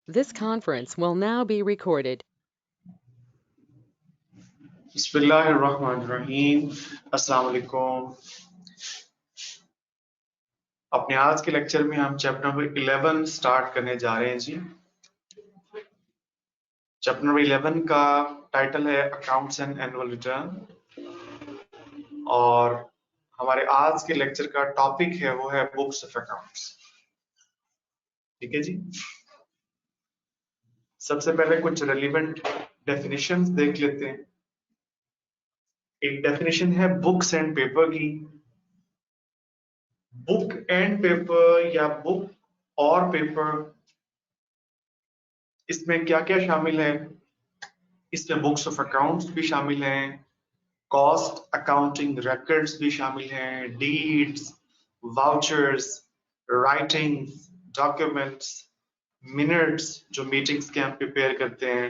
This conference will now be recorded. बिस्मिल्लाहिर्रहमानिर्रहीम। अस्सलाम वालेकुम। अपने आज के लेक्चर में हम चैप्टर नंबर 11 स्टार्ट करने जा रहे हैं जी। चैप्टर नंबर 11 का टाइटल है अकाउंट्स एंड एनुअल रिटर्न और हमारे आज के लेक्चर का टॉपिक है वो है बुक्स ऑफ अकाउंट्स। ठीक है जी। सबसे पहले कुछ रेलिवेंट डेफिनेशंस देख लेते हैं। एक डेफिनेशन है बुक्स एंड पेपर की। बुक एंड पेपर या बुक और पेपर, इसमें क्या क्या शामिल है? इसमें बुक्स ऑफ अकाउंट्स भी शामिल हैं, कॉस्ट अकाउंटिंग रिकॉर्ड्स भी शामिल हैं, deeds, vouchers, writings, documents, minutes जो मीटिंग्स के हम प्रिपेयर करते हैं,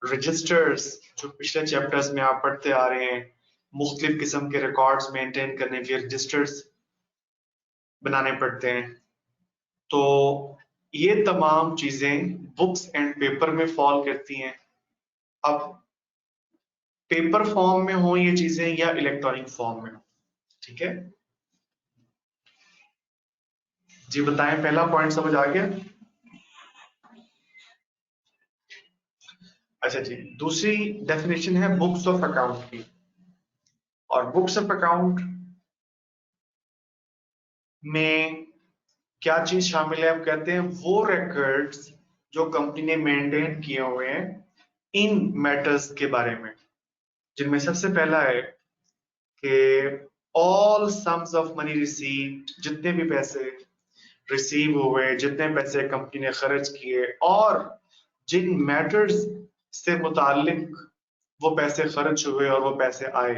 रजिस्टर्स जो पिछले चैप्टर्स में आप पढ़ते आ रहे हैं, मुख्तलिफ किस्म के रिकॉर्ड्स मेंटेन करने के रजिस्टर्स बनाने पड़ते हैं। तो ये तमाम चीजें बुक्स एंड पेपर में फॉल करती हैं। अब पेपर फॉर्म में हो ये चीजें या इलेक्ट्रॉनिक फॉर्म में हो, ठीक है जी। बताएं, पहला पॉइंट समझ आ गया? अच्छा जी। दूसरी डेफिनेशन है बुक्स ऑफ अकाउंट की। और बुक्स ऑफ अकाउंट में क्या चीज शामिल है? हम कहते हैं वो रिकॉर्ड्स जो कंपनी ने मेंटेन किए हुए हैं इन मैटर्स के बारे में, जिनमें सबसे पहला है कि all sums of money received, जितने भी पैसे रिसीव हुए, जितने पैसे कंपनी ने खर्च किए और जिन मैटर्स से मुतालिक वो पैसे खर्च हुए और वो पैसे आए।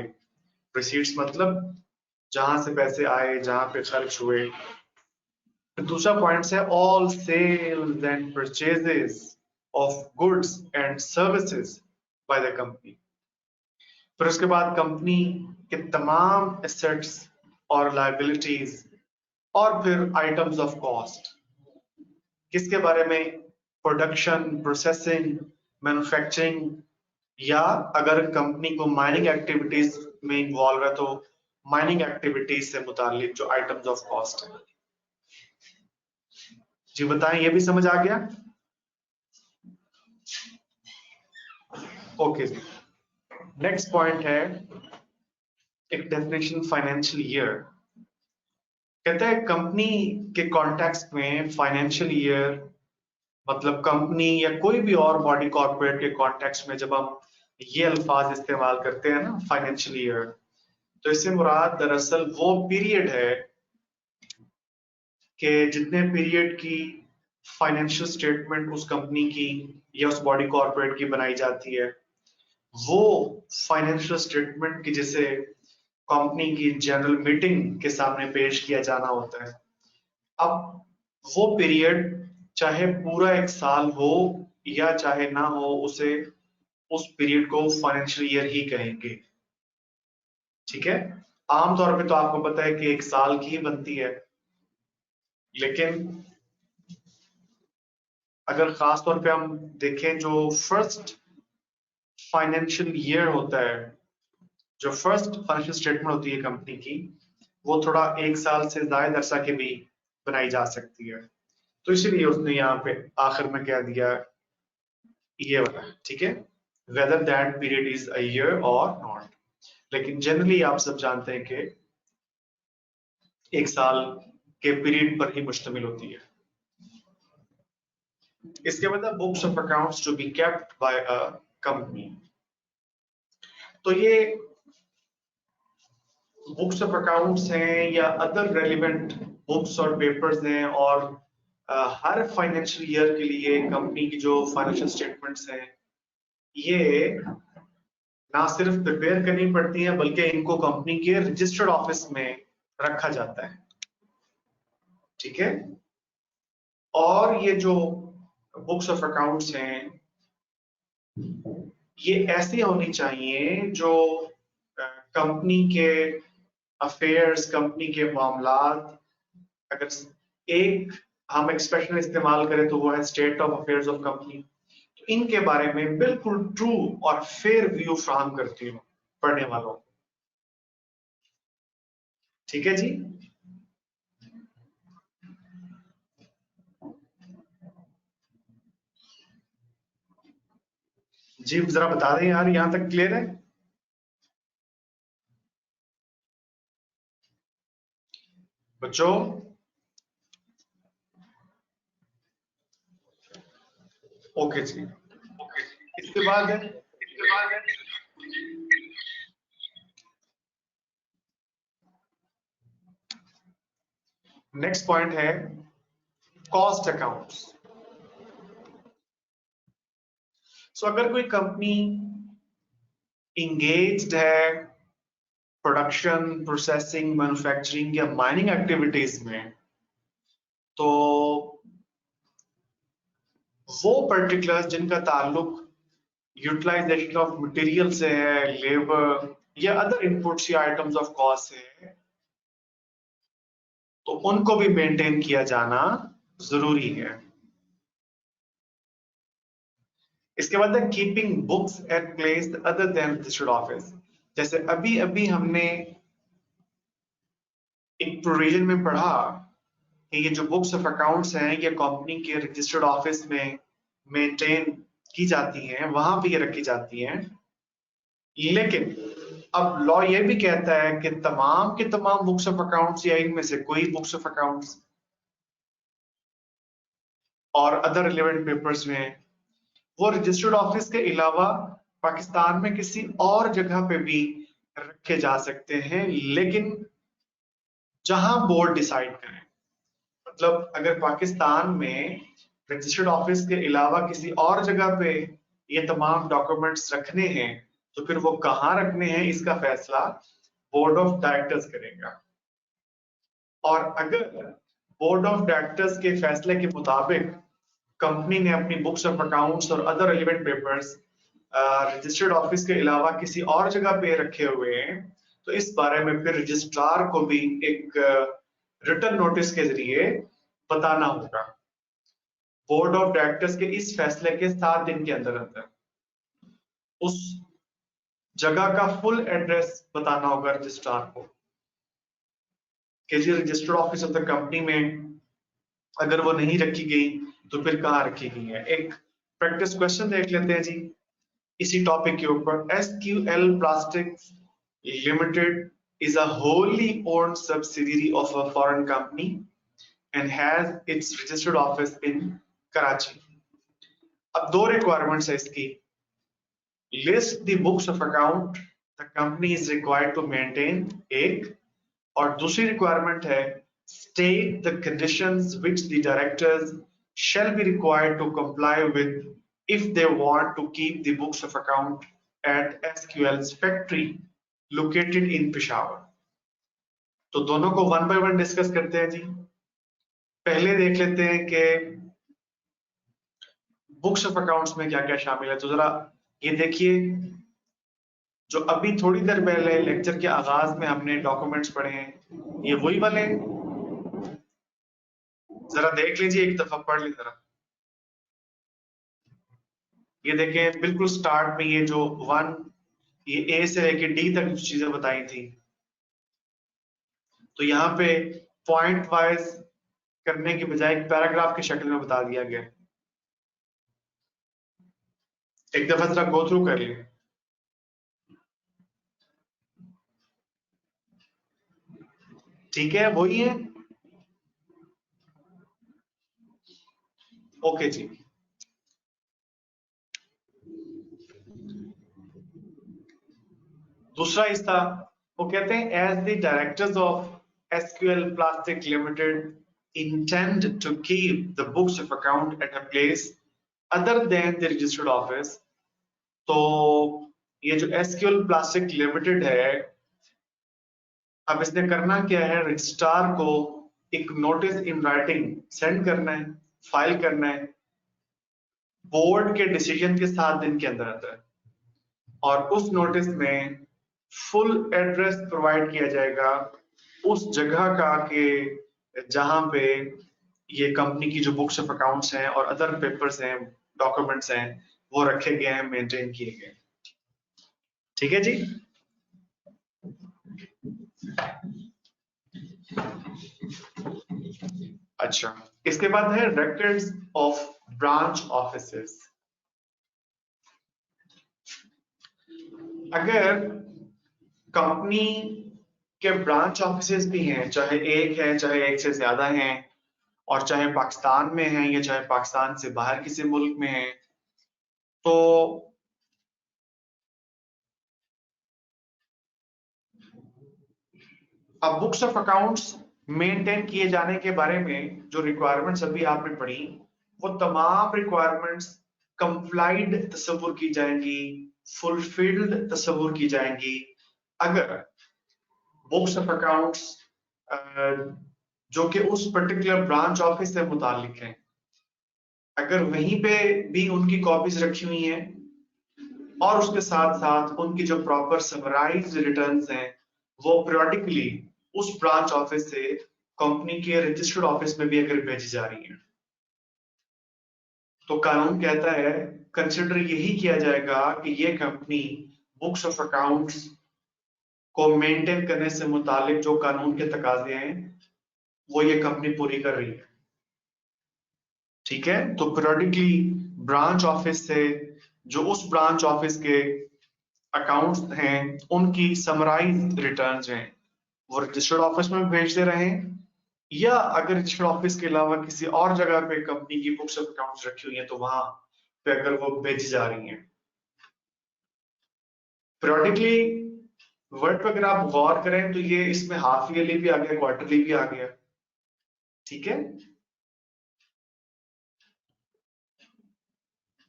रिसीट्स मतलब जहां से पैसे आए, जहां पे खर्च हुए। दूसरा पॉइंट है all sales and purchases of goods and services by the company. फिर उसके बाद कंपनी के तमाम एसेट्स और लायबिलिटीज और फिर आइटम्स ऑफ कॉस्ट। किसके बारे में? प्रोडक्शन, प्रोसेसिंग, मैन्युफैक्चरिंग, या अगर कंपनी को माइनिंग एक्टिविटीज में इन्वॉल्व है तो माइनिंग एक्टिविटीज से मुतालिक जो आइटम्स ऑफ कॉस्ट है। जी बताएं, ये भी समझ आ गया? ओके जी। नेक्स्ट पॉइंट है एक डेफिनेशन फाइनेंशियल ईयर। कहता है कंपनी के कॉन्टेक्स्ट में फाइनेंशियल ईयर मतलब कंपनी या कोई भी और बॉडी कॉर्पोरेट के कॉन्टेक्स्ट में जब हम ये अल्फाज इस्तेमाल करते हैं ना फाइनेंशियल ईयर, तो इससे मुराद दरअसल वो पीरियड है कि जितने पीरियड की फाइनेंशियल स्टेटमेंट उस कंपनी की या उस बॉडी कॉर्पोरेट की बनाई जाती है, वो फाइनेंशियल स्टेटमेंट की जिसे कंपनी की जनरल मीटिंग के सामने पेश किया जाना होता है। अब वो पीरियड चाहे पूरा एक साल हो या चाहे ना हो, उसे उस पीरियड को फाइनेंशियल ईयर ही कहेंगे। ठीक है। आमतौर पे तो आपको पता है कि एक साल की ही बनती है, लेकिन अगर खास तौर पे हम देखें जो फर्स्ट फाइनेंशियल ईयर होता है, जो फर्स्ट फाइनेंशियल स्टेटमेंट होती है कंपनी की, वो थोड़ा एक साल से ज्यादा अरसा के भी बनाई जा सकती है। तो इसीलिए उसने यहाँ पे आखिर में कह दिया ये वाला। ठीक है, whether that period is a year और नॉट। लेकिन जनरली आप सब जानते हैं कि एक साल के पीरियड पर ही मुश्तमिल होती है। इसके बाद books of accounts to be kept by a company. तो ये बुक्स ऑफ अकाउंट्स हैं या अदर रेलिवेंट बुक्स और पेपर्स हैं, और हर फाइनेंशियल ईयर के लिए कंपनी की जो फाइनेंशियल स्टेटमेंट्स हैं ये ना सिर्फ प्रिपेयर करनी पड़ती है बल्कि इनको कंपनी के रजिस्टर्ड ऑफिस में रखा जाता है। ठीक है। और ये जो बुक्स ऑफ अकाउंट्स हैं ये ऐसी होनी चाहिए जो कंपनी के अफेयर्स, कंपनी के मामलात, अगर एक हम एक्सप्रेशन इस्तेमाल करें तो वो है state of affairs of company. तो इनके बारे में बिल्कुल ट्रू और फेयर व्यू फ्राहम करती हूँ पढ़ने वालों को। ठीक है जी। जी जरा बता दें यार, यहां तक क्लियर है? बच्चों ओके जी। इसके बाद नेक्स्ट पॉइंट है कॉस्ट अकाउंट्स। सो अगर कोई कंपनी इंगेज्ड है प्रोडक्शन, प्रोसेसिंग, मैन्युफैक्चरिंग या माइनिंग एक्टिविटीज में, तो वो पर्टिकुलर्स जिनका ताल्लुक यूटिलाइजेशन ऑफ मटेरियल से है, लेबर या अदर इनपुट्स या आइटम्स ऑफ कॉस्ट से है, तो उनको भी मेंटेन किया जाना जरूरी है। इसके बाद है keeping books at place other than registered office. जैसे अभी अभी हमने एक प्रोविजन में पढ़ा कि ये जो बुक्स ऑफ अकाउंट्स हैं ये कंपनी के रजिस्टर्ड ऑफिस में मेंटेन की जाती हैं, वहां पे ये रखी जाती हैं। लेकिन अब लॉ ये भी कहता है कि तमाम के तमाम बुक्स ऑफ अकाउंट्स या इनमें से कोई बुक्स ऑफ अकाउंट्स और अदर रिलेवेंट पेपर्स में वो रजिस्टर्ड ऑफिस के अलावा पाकिस्तान में किसी और जगह पे भी रखे जा सकते हैं, लेकिन जहां बोर्ड डिसाइड करें। मतलब अगर पाकिस्तान में रजिस्टर्ड ऑफिस के अलावा किसी और जगह पे ये तमाम डॉक्यूमेंट्स रखने हैं, तो फिर वो कहाँ रखने हैं इसका फैसला बोर्ड ऑफ डायरेक्टर्स करेगा। और अगर बोर्ड ऑफ डायरेक्टर्स के फैसले के मुताबिक कंपनी ने अपनी बुक्स ऑफ अकाउंट्स और other relevant papers registered office के अलावा किसी और जगह पे रखे हुए हैं, तो इस बारे में फिर रजिस्ट्रार को भी एक रिटन नोटिस के जरिए बताना होगा। बोर्ड ऑफ डायरेक्टर्स के इस फैसले के 7 दिन के अंदर अंदर उस जगह का फुल एड्रेस बताना होगा रजिस्ट्रार को कि जी registered office of the company में अगर वो नहीं रखी गई तो फिर कहाँ रखी गई है। एक प्रैक्टिस क्वेश्चन देख लेते हैं जी इसी टॉपिक के ऊपर। SQL Plastics Limited is a wholly owned subsidiary of a foreign company and has its registered office in Karachi. अब दो रिक्वायरमेंट्स है इसकी। List the books of account the company is required to maintain, एक, और दूसरी requirement है state the conditions which the directors shall be required to comply with if they want to keep the books of account at SQL's factory located in Peshawar। तो दोनों को one by one discuss करते हैं जी। पहले देख लेते हैं कि बुक्स ऑफ अकाउंट्स में क्या क्या शामिल है। तो जरा ये देखिए, जो अभी थोड़ी देर पहले लेक्चर के आगाज में हमने डॉक्यूमेंट्स पढ़े हैं ये वही वाले हैं। जरा देख लीजिए, एक दफा पढ़ ली जरा। ये देखें बिल्कुल स्टार्ट में ये जो ये ए से लेके डी तक जो चीजें बताई थी, तो यहाँ पे पॉइंट वाइज करने की बजाय एक पैराग्राफ की शक्ल में बता दिया गया। एक दफा जरा गो थ्रू कर लिए। ठीक है, वही है। ओके जी। दूसरा हिस्सा वो कहते हैं as the directors of SQL Plastic Limited intend to keep the books of account at a place other than the registered office। तो ये जो SQL Plastic Limited है, अब इसने करना क्या है, रजिस्ट्रार को एक नोटिस इन राइटिंग सेंड करना है, फाइल करना है बोर्ड के डिसीजन के 7 दिन के अंदर अंदर, और उस नोटिस में फुल एड्रेस प्रोवाइड किया जाएगा उस जगह का कि जहां पे ये कंपनी की जो बुक्स ऑफ अकाउंट्स हैं और अदर पेपर्स हैं, डॉक्यूमेंट्स हैं, वो रखे गए हैं, मेंटेन किए गए हैं। ठीक है जी। अच्छा, इसके बाद है रिकॉर्ड्स ऑफ ब्रांच ऑफिसेस। अगर कंपनी के ब्रांच ऑफिसेस भी हैं, चाहे एक है चाहे एक से ज्यादा हैं, और चाहे पाकिस्तान में हैं या चाहे पाकिस्तान से बाहर किसी मुल्क में हैं, तो अब बुक्स ऑफ अकाउंट्स मेंटेन किए जाने के बारे में जो रिक्वायरमेंट्स अभी आपने पढ़ी, वो तमाम रिक्वायरमेंट्स कंप्लाइड तस्वुर की जाएंगी, फुलफिल्ड तस्वुर की जाएंगी अगर बुक्स ऑफ अकाउंट्स जो कि उस पर्टिकुलर ब्रांच ऑफिस से मुतालिक हैं, अगर वहीं पे भी उनकी कॉपीज रखी हुई हैं और उसके साथ साथ उनकी जो प्रॉपर समराइज्ड रिटर्न्स हैं वो periodically उस ब्रांच ऑफिस से कंपनी के रजिस्टर्ड ऑफिस में भी अगर भेजी जा रही हैं, तो कानून कहता है कंसिडर यही किया जाएगा कि ये कंपनी बुक्स ऑफ अकाउंट्स को मेंटेन करने से मुतालिक जो कानून के तकाजे हैं वो ये कंपनी पूरी कर रही है। ठीक है, तो periodically ब्रांच ऑफिस से जो उस ब्रांच ऑफिस के अकाउंट्स हैं उनकी समराइज रिटर्न्स हैं वो रजिस्टर्ड ऑफिस में भेज दे रहे हैं, या अगर रजिस्टर्ड ऑफिस के अलावा किसी और जगह पे कंपनी की बुक्स ऑफ अकाउंट्स रखी हुई हैं तो वहां पे अगर वो भेजी जा रही हैं। periodically वर्ड पे अगर आप गौर करें तो ये इसमें हाफ ईयरली भी आ गया, क्वार्टरली भी आ गया। ठीक है,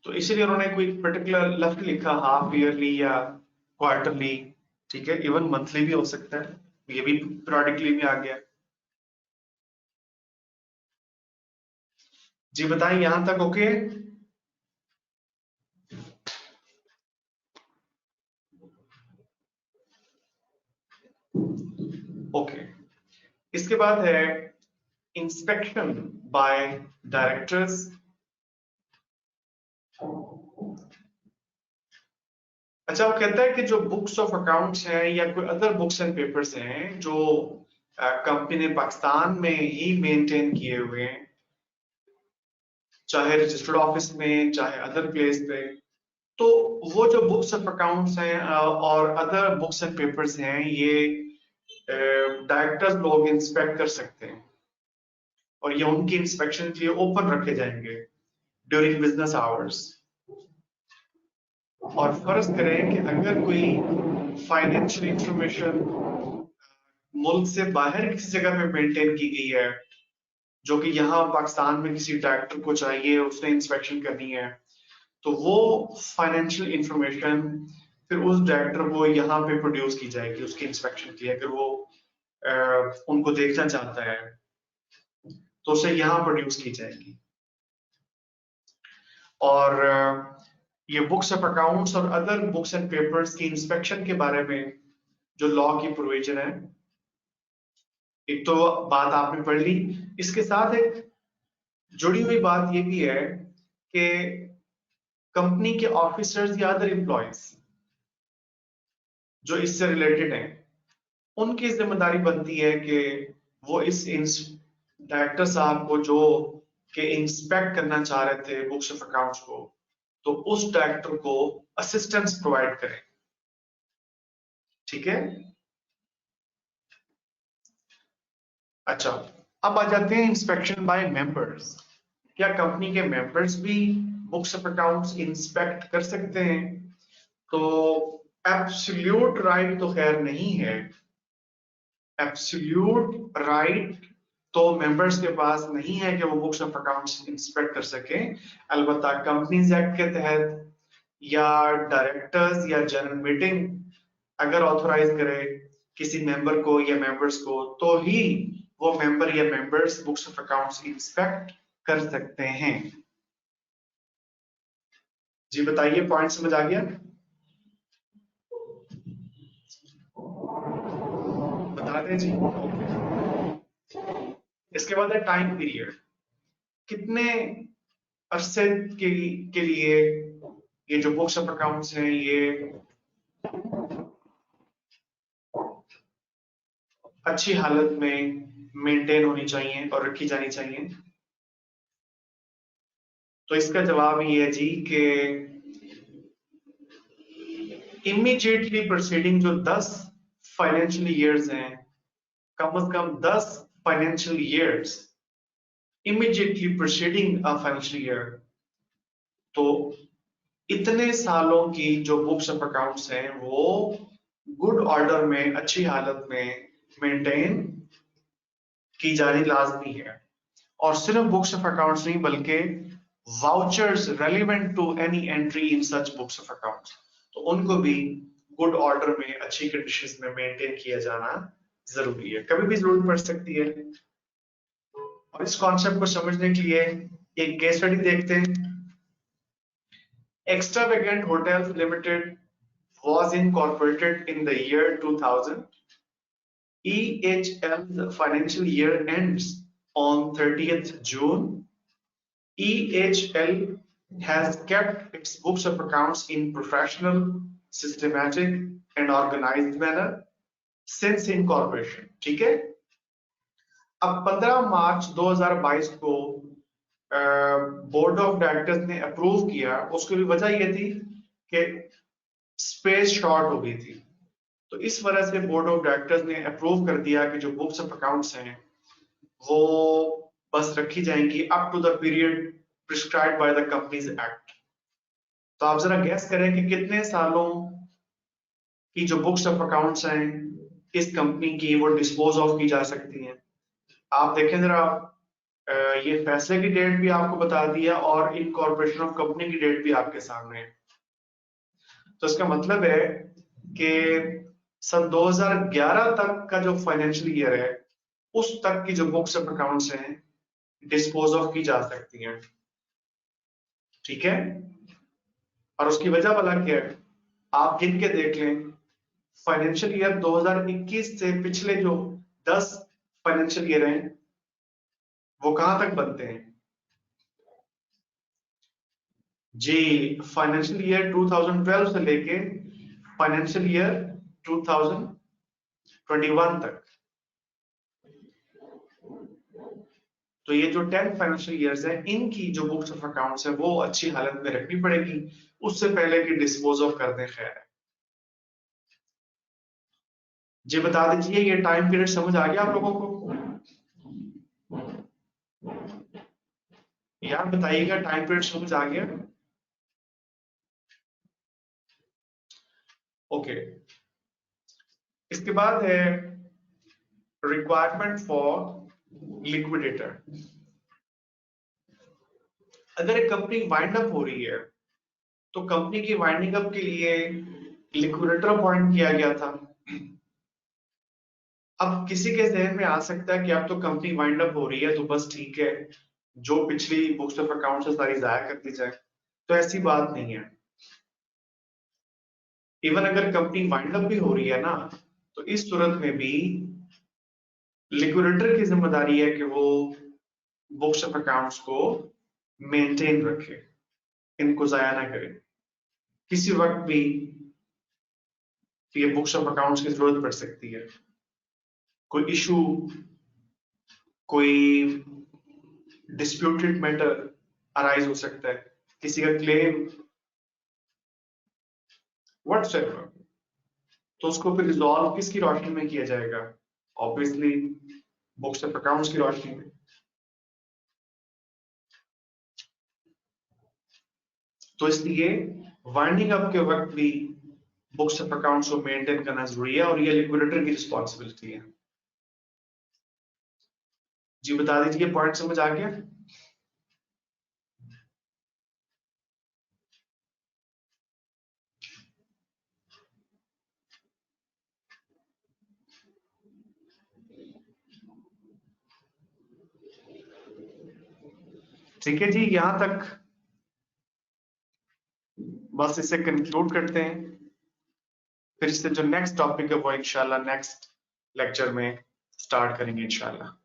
तो इसीलिए उन्होंने कोई पर्टिकुलर लफ्ज लिखा हाफ ईयरली या क्वार्टरली। ठीक है, इवन मंथली भी हो सकता है, ये भी periodically में आ गया। जी बताएं, यहां तक ओके? ओके, इसके बाद है इंस्पेक्शन बाय डायरेक्टर्स। अच्छा, वो कहता है कि जो बुक्स ऑफ अकाउंट्स हैं या कोई अदर बुक्स एंड पेपर्स हैं जो कंपनी ने पाकिस्तान में ही मेंटेन किए हुए हैं, चाहे रजिस्टर्ड ऑफिस में चाहे अदर प्लेस पे, तो वो जो बुक्स ऑफ अकाउंट्स हैं और अदर बुक्स एंड पेपर्स हैं ये डायरेक्टर्स लोग इंस्पेक्ट कर सकते हैं, और ये उनकी इंस्पेक्शन के लिए ओपन रखे जाएंगे ड्यूरिंग बिजनेस आवर्स। और फर्ज करें कि अगर कोई फाइनेंशियल इंफॉर्मेशन मुल्क से बाहर किसी जगह पे मेंटेन की गई है जो कि यहाँ पाकिस्तान में किसी डायरेक्टर को चाहिए, उसने इंस्पेक्शन करनी है, तो वो फाइनेंशियल इंफॉर्मेशन फिर उस डायरेक्टर को यहाँ पे प्रोड्यूस की जाएगी उसकी इंस्पेक्शन के लिए, अगर वो उनको देखना चाहता है तो उसे यहाँ प्रोड्यूस की जाएगी। और ये बुक्स ऑफ अकाउंट्स और अदर बुक्स एंड पेपर्स की इंस्पेक्शन के बारे में जो लॉ की प्रोविजन है, एक तो बात आपने पढ़ ली, इसके साथ एक जुड़ी हुई बात ये भी है कि कंपनी के ऑफिसर्स या अदर एम्प्लॉयज जो इससे रिलेटेड हैं उनकी जिम्मेदारी बनती है कि वो इस डायरेक्टर साहब को जो कि इंस्पेक्ट करना चाह रहे थे बुक्स ऑफ अकाउंट्स को, तो उस डायरेक्टर को असिस्टेंस प्रोवाइड करें। ठीक है, अच्छा, अब आ जाते हैं इंस्पेक्शन बाय मेंबर्स। क्या कंपनी के मेंबर्स भी बुक्स ऑफ अकाउंट्स इंस्पेक्ट कर सकते हैं? तो एब्सोल्यूट राइट तो खैर नहीं है, एब्सोल्यूट राइट तो मेंबर्स के पास नहीं है कि वो बुक्स ऑफ अकाउंट्स इंस्पेक्ट कर सकें। अलबत्ता कंपनीज एक्ट के तहत या डायरेक्टर्स या जनरल मीटिंग अगर ऑथोराइज करे किसी मेंबर को या मेंबर्स को, तो ही वो मेंबर या members books of accounts inspect कर सकते हैं। जी बताइए, पॉइंट समझ आ गया? बता दें जी। इसके बाद है टाइम पीरियड। कितने अरसे के लिए ये जो बुक्स ऑफ अकाउंट्स हैं ये अच्छी हालत में मेंटेन होनी चाहिए और रखी जानी चाहिए। तो इसका जवाब ये है जी कि इमीडिएटली प्रोसीडिंग जो 10 फाइनेंशियल ईयर्स हैं, कम से कम 10 financial years immediately proceeding a financial year, तो इतने सालों की जो बुक्स ऑफ अकाउंट्स हैं वो गुड ऑर्डर में, अच्छी हालत में मेंटेन की जानी लाजमी है। और सिर्फ बुक्स ऑफ अकाउंट्स नहीं बल्कि vouchers relevant to any entry in such books of accounts, तो उनको भी गुड ऑर्डर में, अच्छी कंडीशंस में मेंटेन किया जाना जरूरी है, कभी भी जरूरत पड़ सकती है। और इस कॉन्सेप्ट को समझने के लिए एक केस स्टडी देखते हैं। Extravagant Hotels Limited was incorporated in the year 2000. EHL's financial year ends on 30th June. EHL has kept its books of accounts in professional, systematic, and organized manner since incorporation. ठीक है? अब 15 मार्च 2022 को board of directors ने approve किया। उसकी भी वजह यह थी कि स्पेस शॉर्ट हो गई थी, तो इस वजह से बोर्ड ऑफ डायरेक्टर्स ने अप्रूव कर दिया कि जो बुक्स ऑफ अकाउंट्स हैं वो बस रखी जाएंगी up to the period prescribed by the companies act. तो आप जरा गैस करें कि कितने सालों की जो बुक्स ऑफ अकाउंट्स हैं इस कंपनी की वो डिस्पोज ऑफ की जा सकती हैं। आप देखें जरा, ये फैसले की डेट भी आपको बता दिया और इनकॉर्पोरेशन ऑफ कंपनी की डेट भी आपके सामने है। तो इसका मतलब है कि सन 2011 तक का जो फाइनेंशियल ईयर है उस तक की जो बुक्स ऑफ अकाउंट्स हैं डिस्पोज ऑफ की जा सकती हैं। ठीक है? और उसकी वजह भला क्या है, आप गिन के देख लें। फाइनेंशियल ईयर 2021 से पिछले जो 10 फाइनेंशियल ईयर हैं वो कहां तक बनते हैं जी? फाइनेंशियल ईयर 2012 से लेके फाइनेंशियल ईयर 2021 तक। तो ये जो 10 फाइनेंशियल ईयर्स हैं इनकी जो बुक्स ऑफ अकाउंट्स है वो अच्छी हालत में रखनी पड़ेगी, उससे पहले कि डिस्पोज ऑफ कर दें। खैर जी, बता दीजिए ये टाइम पीरियड समझ आ गया आप लोगों को? यार बताइएगा, टाइम पीरियड समझ आ गया? ओके। इसके बाद है रिक्वायरमेंट फॉर लिक्विडेटर। अगर एक कंपनी वाइंड अप हो रही है तो कंपनी की वाइंडिंग अप के लिए लिक्विडेटर अपॉइंट किया गया था। अब किसी के जहन में आ सकता है कि अब तो कंपनी वाइंड अप हो रही है तो बस ठीक है, जो पिछली बुक्स ऑफ अकाउंट से सारी जाया कर दी जाए। तो ऐसी बात नहीं है। इवन अगर कंपनी वाइंड अप भी हो रही है ना, तो इस सूरत में भी लिक्विडेटर की जिम्मेदारी है कि वो बुक्स ऑफ अकाउंट्स को मेंटेन रखे, इनको जाया ना करे। किसी वक्त भी ये बुक्स ऑफ अकाउंट्स की जरूरत पड़ सकती है। कोई इशू, कोई डिस्प्यूटेड मैटर अराइज हो सकता है, किसी का क्लेम व्हाटसएवर, तो उसको फिर रिजॉल्व किसकी रोशनी में किया जाएगा? ऑब्वियसली बुक्स ऑफ अकाउंट्स की रोशनी में। तो इसलिए वाइंडिंग अप के वक्त भी बुक्स ऑफ अकाउंट्स को मेंटेन करना जरूरी है और ये लिक्विडेटर की रिस्पॉन्सिबिलिटी है। जी बता दीजिए, पॉइंट समझ आ गया? ठीक है जी, यहां तक बस इसे कंक्लूड करते हैं। फिर इससे जो नेक्स्ट टॉपिक है वो इंशाल्लाह नेक्स्ट लेक्चर में स्टार्ट करेंगे इंशाल्लाह।